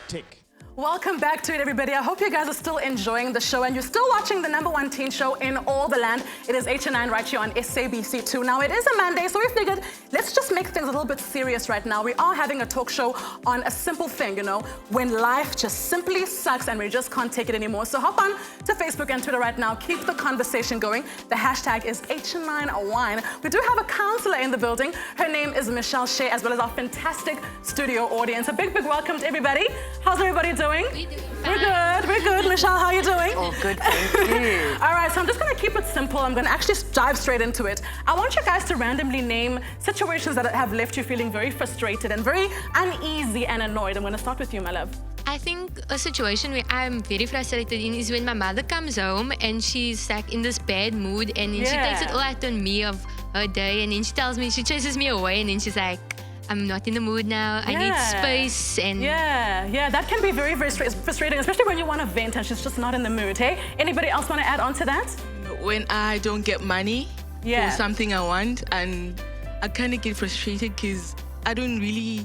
tick. Welcome back to it, everybody. I hope you guys are still enjoying the show and you're still watching the #1 teen show in all the land. It is Hn9 right here on SABC2. Now, it is a Monday, so we figured let's just make things a little bit serious right now. We are having a talk show on a simple thing, you know, when life just simply sucks and we just can't take it anymore. So hop on to Facebook and Twitter right now. Keep the conversation going. The hashtag is Hn9Whine. We do have a councillor in the building. Her name is Michelle Shea, as well as our fantastic studio audience. A big welcome to everybody. How's everybody doing? We're good. Michelle, how are you doing? Oh, good, thank you. All right, so I'm just gonna keep it simple. I'm gonna actually dive straight into it. I want you guys to randomly name situations that have left you feeling very frustrated and very uneasy and annoyed. I'm gonna start with you, my love. I think a situation where I'm very frustrated in is when my mother comes home and she's like in this bad mood and then she takes it all out on me of her day and then she tells me, she chases me away and then she's like, I'm not in the mood now, I need space. And yeah, that can be very frustrating, especially when you want to vent and she's just not in the mood, hey? Anybody else want to add on to that? When I don't get money for something I want, and I kind of get frustrated because I don't really...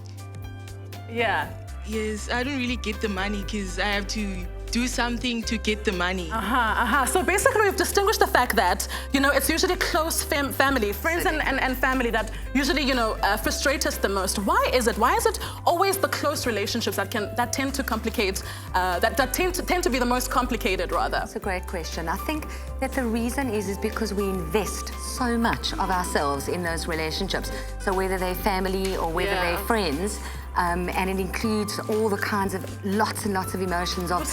Yes, I don't really get the money because I have to do something to get the money. So basically we've distinguished the fact that, you know, it's usually close family, friends and family that usually, you know, frustrate us the most. Why is it? Why is it always the close relationships that tend to complicate, that tend to be the most complicated, rather? That's a great question. I think that the reason is because we invest so much of ourselves in those relationships. So whether they're family or whether they're friends, and it includes all the kinds of lots and lots of emotions of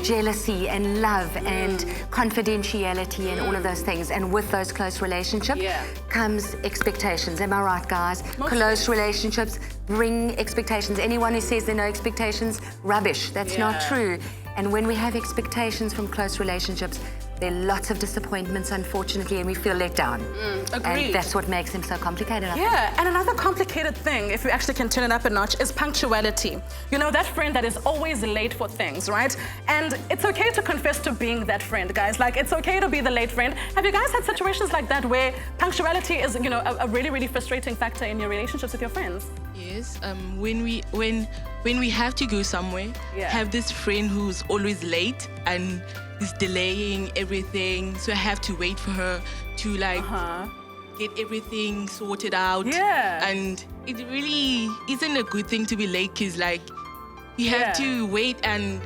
jealousy and love and confidentiality and all of those things. And with those close relationships comes expectations. Am I right, guys? Close relationships bring expectations. Anyone who says there are no expectations, rubbish. That's not true. And when we have expectations from close relationships, there are lots of disappointments, unfortunately, and we feel let down. Agreed. And that's what makes them so complicated, I think. And another complicated thing, if you actually can turn it up a notch, is punctuality. You know, that friend that is always late for things, right? And it's okay to confess to being that friend, guys. Like, it's okay to be the late friend. Have you guys had situations like that where punctuality is, you know, a really frustrating factor in your relationships with your friends? Yes, when we have to go somewhere, have this friend who's always late and is delaying everything, so I have to wait for her to like get everything sorted out. And it really isn't a good thing to be late because like you have to wait and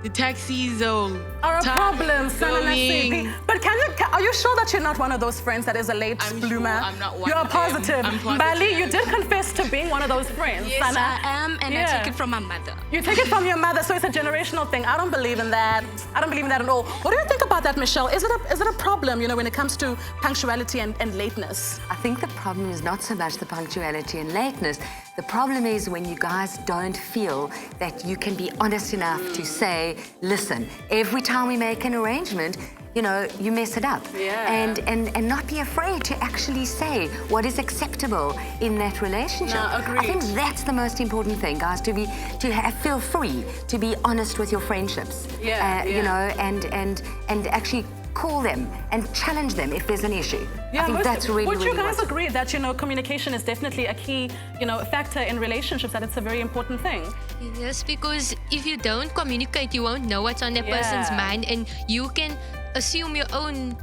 the taxis are a problem, but are you sure that you're not one of those friends that is a late bloomer? Sure I'm not one You're of positive. I'm positive. Bali, you did confess to being one of those friends. Yes, I am, and I take it from my mother. You take it from your mother, so it's a generational thing. I don't believe in that. I don't believe in that at all. What do you think about that, Michelle? Is it a problem, you know, when it comes to punctuality and lateness? I think the problem is not so much the punctuality and lateness. The problem is when you guys don't feel that you can be honest enough to say, listen, every time we make an arrangement, you know, you mess it up. And not be afraid to actually say what is acceptable in that relationship. I think that's the most important thing, guys, to feel free to be honest with your friendships. You know, and actually call them and challenge them if there's an issue. I think that's really, Would you guys agree that, you know, communication is definitely a key, you know, factor in relationships, that it's a very important thing? yes, because if you don't communicate, you won't know what's on that person's mind, and you can assume your own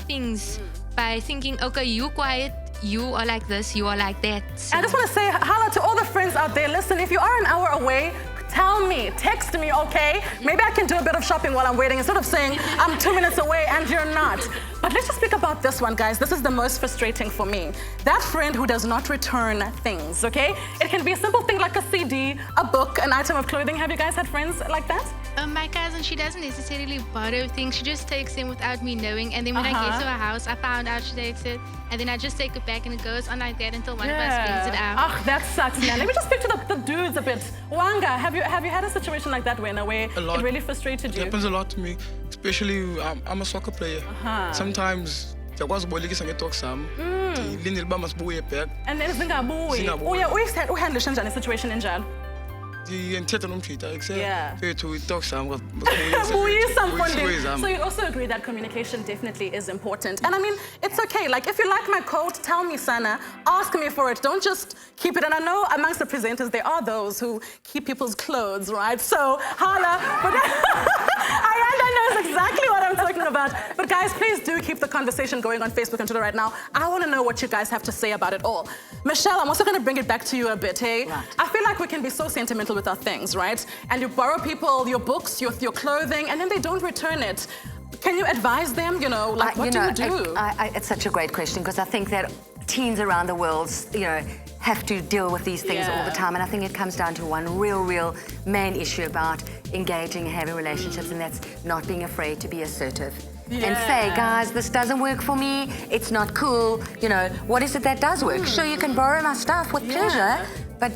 things by thinking, okay, you quiet, you are like this, you are like that. So. I just want to say hello to all the friends out there. Listen, if you are an hour away, tell me, text me, okay? Maybe I can do a bit of shopping while I'm waiting instead of saying I'm 2 minutes away and you're not. But let's just speak about this one, guys. This is the most frustrating for me. That friend who does not return things, okay? It can be a simple thing like a CD, a book, an item of clothing. Have you guys had friends like that? My cousin, she doesn't necessarily borrow things. She just takes them without me knowing. And then when I get to her house, I found out she takes it. And then I just take it back and it goes on like that until one of us brings it out. Ugh, that sucks, man. Let me just speak to the dudes a bit. Wanga, have you had a situation like that where it really frustrated you? It happens a lot to me, especially I'm a soccer player. Sometimes ndiyakwazi ubolekisa nge-talk sam ndilindele uba masibuye back. And then zingabuyi. Uhandlisha njani situation enjalo? ngiyenthetha nomjita Yeah. fethu talk some So you also agree that communication definitely is important. And I mean, it's okay. Like, if you like my coat, tell me, Sana. Ask me for it. Don't just keep it. And I know amongst the presenters, there are those who keep people's clothes, right? So, holla. But Ayanda knows exactly what I'm talking about. But guys, please do keep the conversation going on Facebook and Twitter right now. I want to know what you guys have to say about it all. Michelle, I'm also going to bring it back to you a bit, hey? Right. I feel like we can be so sentimental with our things, right? And you borrow people your books, your clothing, and then they don't return it. Can you advise them, you know, like what do you do? It's such a great question because I think that teens around the world, you know, have to deal with these things all the time. And I think it comes down to one real main issue about engaging and having relationships, and that's not being afraid to be assertive. And say, guys, this doesn't work for me, it's not cool, you know, what is it that does work? Sure, you can borrow my stuff with pleasure, but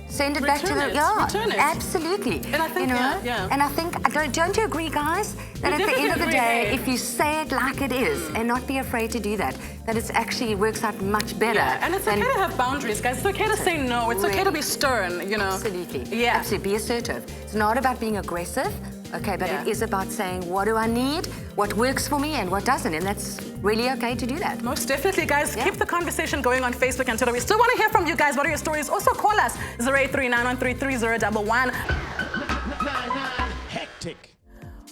send it back to the Return it. Absolutely. And I think, you know, and I think, don't you agree, guys, that at the end of the day, if you say it like it is and not be afraid to do that, that it actually works out much better. And it's okay to have boundaries, guys. It's okay to say no. It's okay to be stern, you know. Absolutely. Yeah. Absolutely. Be assertive. It's not about being aggressive. Okay, but it is about saying, what do I need, what works for me, and what doesn't, and that's really okay to do that. Most definitely, guys. Keep the conversation going on Facebook and Twitter. We still want to hear from you guys. What are your stories? Also, call us, 083-913-3011. Hectic.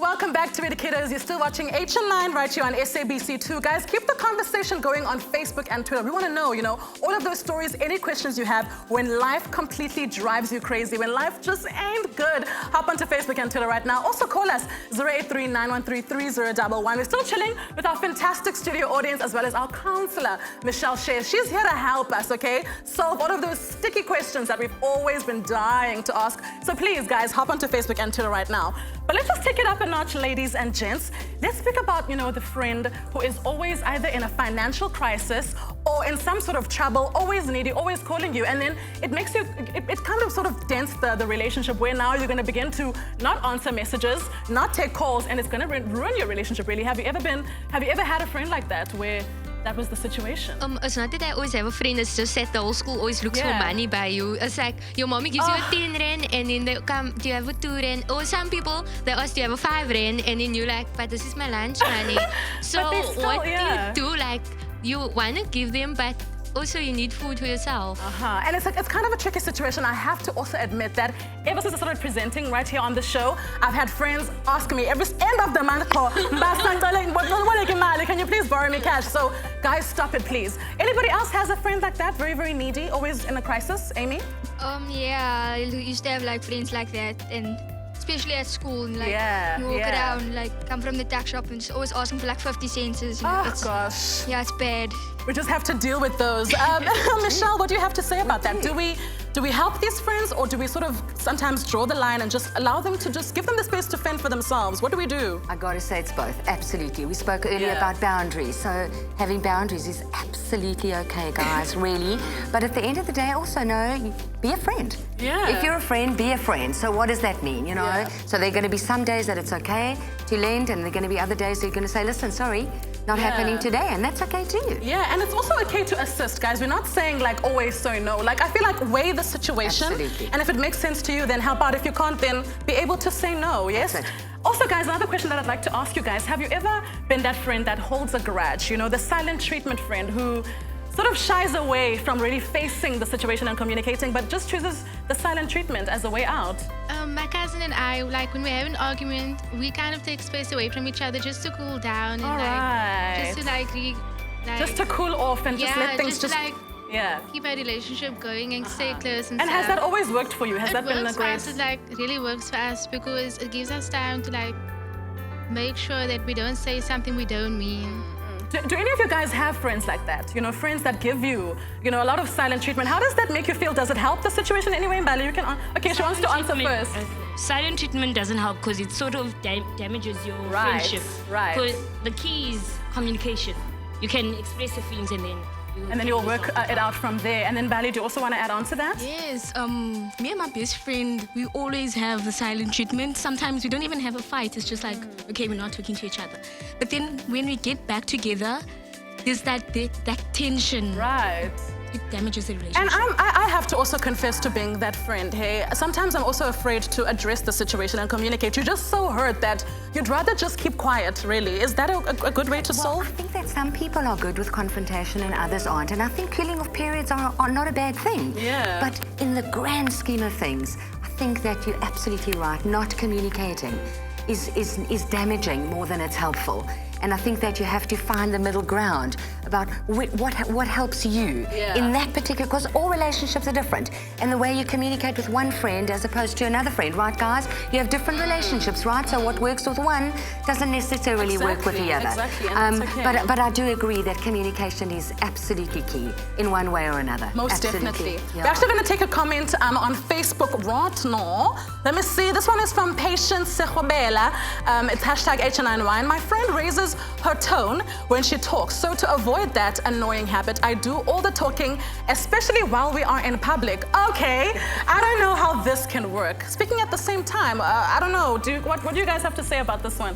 Welcome back to Educators. You're still watching Hn9 right here on SABC2. Guys, keep the conversation going on Facebook and Twitter. We want to know, you know, all of those stories, any questions you have when life completely drives you crazy, when life just ain't good. Hop onto Facebook and Twitter right now. Also call us, 083-913-3011. We're still chilling with our fantastic studio audience as well as our councillor, Michelle Shea. She's here to help us, okay? Solve all of those sticky questions that we've always been dying to ask. So please, guys, hop onto Facebook and Twitter right now. But let's just take it up a notch, ladies and gents. Let's speak about, you know, the friend who is always either in a financial crisis or in some sort of trouble, always needy, always calling you. And then it makes you, it kind of sort of dents the relationship where now you're going to begin to not answer messages, not take calls, and it's going to ruin your relationship, really. Have you ever had a friend like that where that was the situation? It's not that I always have a friend that's just at the whole school, always looks for money by you. It's like your mommy gives you a 10 rand and then they come, do you have a 2 rand? Or some people, they ask, do you have a 5 rand? And then you're like, but this is my lunch money. So what do you do? Like, you want to give them, but also you need food for yourself. And it's kind of a tricky situation. I have to also admit that ever since I started presenting right here on the show, I've had friends asking me every end of the month, can you please borrow me cash? So guys, stop it, please. Anybody else has a friend like that, very needy, always in a crisis? Amy? Yeah, I used to have like friends like that, and especially at school, and, like you walk around, like come from the tax shop and just always asking for like 50 cents. You know, Gosh. Yeah, it's bad. We just have to deal with those. Michelle, what do you have to say about that? Do we help these friends, or do we sort of sometimes draw the line and just allow them to just give them the space to fend for themselves? What do we do? I gotta say it's both, absolutely. We spoke earlier about boundaries, so having boundaries is absolutely okay, guys, really. But at the end of the day, also know, be a friend. If you're a friend, be a friend. So what does that mean, you know? So there are gonna be some days that it's okay to lend, and there are gonna be other days that you're gonna say, listen, sorry, not happening today, and that's okay too. And it's also okay to assist, guys. We're not saying like always say no. Like, I feel like weigh the situation. Absolutely. And if it makes sense to you, then help out. If you can't, then be able to say no, yes? Also, guys, another question that I'd like to ask you guys, have you ever been that friend that holds a grudge, you know, the silent treatment friend who sort of shies away from really facing the situation and communicating, but just chooses the silent treatment as a way out? My cousin and I, like when we have an argument, we kind of take space away from each other just to cool down and just to cool off and just let things just keep our relationship going and stay close and has that always worked for you? Has that been a great? It like really works for us because it gives us time to like make sure that we don't say something we don't mean. Do any of you guys have friends like that? You know, friends that give you, you know, a lot of silent treatment. How does that make you feel? Does it help the situation anyway, Mbali? You can. Okay, she wants to answer first. Silent treatment doesn't help because it sort of damages your friendship. Because the key is communication. You can express your feelings and then you'll work it out from there. And then, Bali, do you also want to add on to that? Yes. Me and my best friend, we always have the silent treatment. Sometimes we don't even have a fight. It's just like, okay, we're not talking to each other. But then when we get back together, there's that tension. it damages the relationship. And I have to also confess to being that friend, hey? Sometimes I'm also afraid to address the situation and communicate. You're just so hurt that you'd rather just keep quiet, really. Is that a good way to solve? I think that some people are good with confrontation and others aren't. And I think cooling off periods are not a bad thing. Yeah. But in the grand scheme of things, I think that you're absolutely right. Not communicating is damaging more than it's helpful. And I think that you have to find the middle ground about what helps you in that particular, because all relationships are different. And the way you communicate with one friend as opposed to another friend, right, guys? You have different relationships, right? So what works with one doesn't necessarily work with the other. Exactly, and that's okay. But I do agree that communication is absolutely key in one way or another. Most Absolutely. definitely. Yeah. We're actually going to take a comment on Facebook right now. Let me see. This one is from Patience Sechobela. It's hashtag Hn9 Whine. My friend raises her tone when she talks. So to avoid that annoying habit, I do all the talking, especially while we are in public. Okay, I don't know how this can work. Speaking at the same time, I don't know. What do you guys have to say about this one?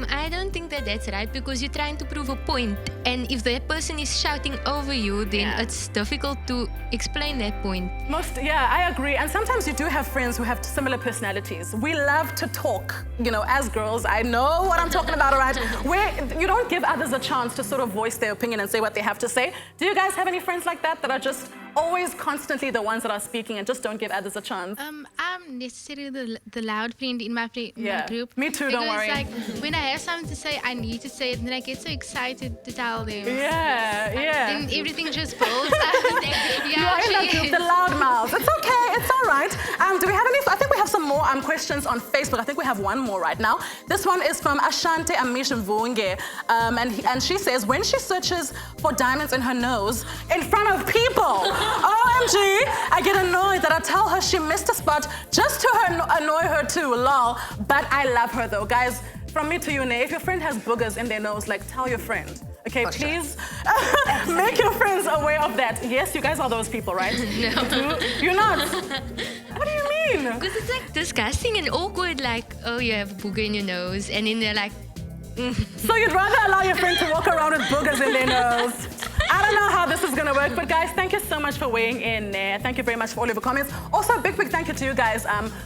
I don't think that that's right because you're trying to prove a point. And if that person is shouting over you, then it's difficult to explain that point. I agree. And sometimes you do have friends who have similar personalities. We love to talk, you know, as girls. I know what I'm talking about, all right? Where you don't give others a chance to sort of voice their opinion and say what they have to say. Do you guys have any friends like that are just always constantly the ones that are speaking and just don't give others a chance? I'm necessarily the loud friend in my group. Me too, don't worry. Like, when I have something to say, I need to say it, and then I get so excited to tell them. Yeah. Then everything just builds. You are in that group, the loud mouths. It's okay, it's all right. Do we have any? I think we have some more questions on Facebook. I think we have one more right now. This one is from Ashante Amish Mvunge. And she says, when she searches for diamonds in her nose in front of people, OMG, I get annoyed that I tell her she missed a spot just to annoy her too, lol. But I love her though. Guys, from me to you, Nay, if your friend has boogers in their nose, like, tell your friend. Okay, please make your friends aware of that. Yes, you guys are those people, right? No. You're not? What do you mean? Because it's like disgusting and awkward, like, oh, you have a booger in your nose, and then they're like, So you'd rather allow your friend to walk around with boogers in their nose? I don't know how this is gonna work, but guys, thank you so much for weighing in there. Thank you very much for all of your comments. Also, a big thank you to you guys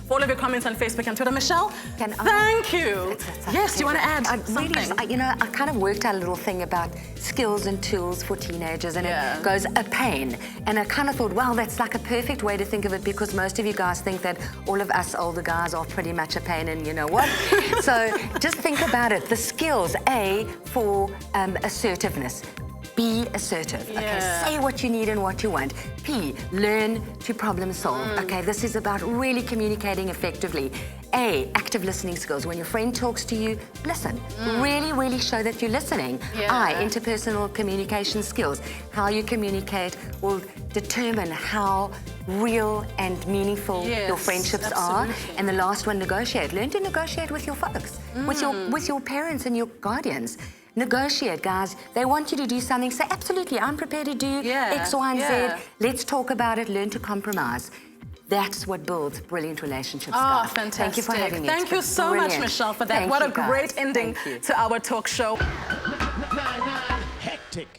for all of your comments on Facebook and Twitter. Michelle, thank you. Yes, do you want to add something? Really, you know, I kind of worked out a little thing about skills and tools for teenagers, and it goes a pain. And I kind of thought, well, that's like a perfect way to think of it, because most of you guys think that all of us older guys are pretty much a pain, and you know what? So just think about it. The skills, A, for assertiveness. Be assertive, okay? Say what you need and what you want. P, learn to problem solve, okay? This is about really communicating effectively. A, active listening skills. When your friend talks to you, listen. Really show that you're listening. I, interpersonal communication skills. How you communicate will determine how real and meaningful your friendships are. And the last one, negotiate. Learn to negotiate with your folks, with your parents and your guardians. Negotiate, guys. They want you to do something. Say, absolutely, I'm prepared to do X, Y, and Z. Let's talk about it. Learn to compromise. That's what builds brilliant relationships, guys. Fantastic. Thank you for having me. Thank you so much, Michelle, for that. What a great ending to our talk show. Hectic.